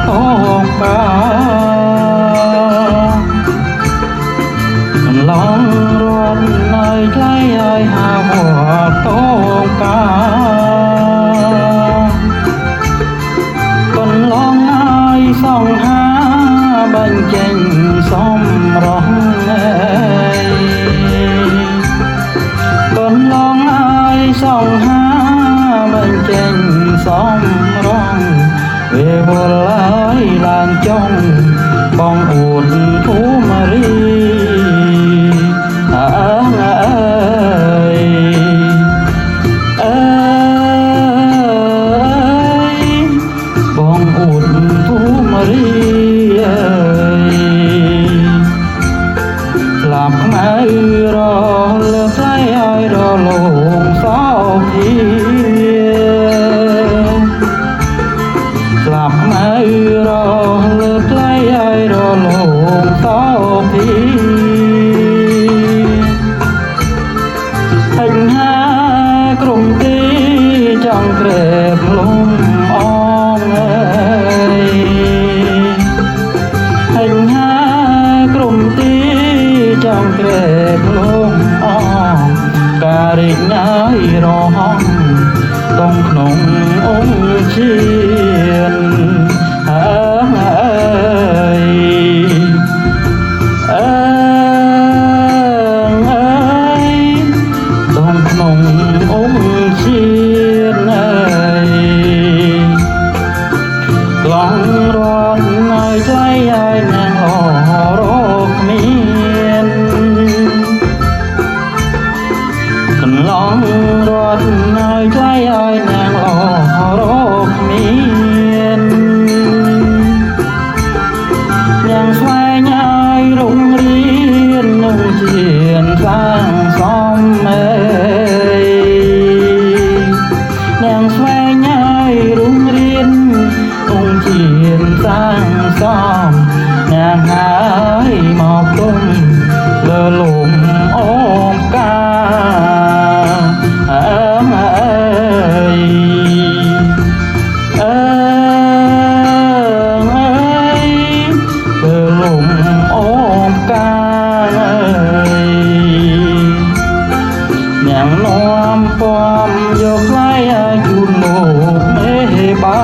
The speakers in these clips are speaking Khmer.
តោកាឡងរត់នៅថ្លៃឲ្យហាវត្តតោកាកន្លងឲ្យសង្ហាបញ្ចេញសំរងកន្លងឲ្យសង្ហាបញ្ចេញសំរងវេវល់ឲ្យឡើងចុងបងអួតភូមារីបងអួតភូមារីស្លាប់ខ្មៅរលើថ្លៃឲ្យរលងសោភាស្លាប់ខ្មៅរលើថ្លៃឲ្យរលងសោភាហិញហាក្រុមទីចង់ក្រែបលំអងហិញហាក្រុមទីចង់ក្រែបលំអងការរីកណាយរហងต้องក្នុងអង្គឈានต้องក្នុងអង្គឈានឡងរត់ឲ្យថ្លៃឲ្យនាងអរគ្មានកន្លងរត់ឲ្យថ្លៃឲ្យនាងអរគ្មាននាងស្វែងឲ្យរុងរៀននឹងជាសាងសំនាងស្វែងឲ្យរុងរៀននឹងជាសាងសំនាងហើយមកទុំលើលំអូមកានាងនាំពំយកថ្លៃឲ្យជូនលោកមេបា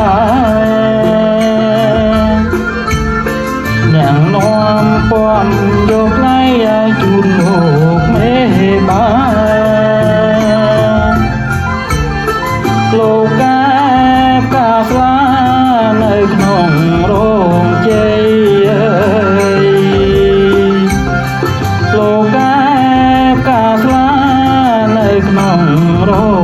នាងនាំពំយកថ្លៃឲ្យជូនលោកមេបាលោកកាផ្កាស្លានៅក្នុងរោងជ័យលោកកាផ្កាស្លានៅក្នុងរោ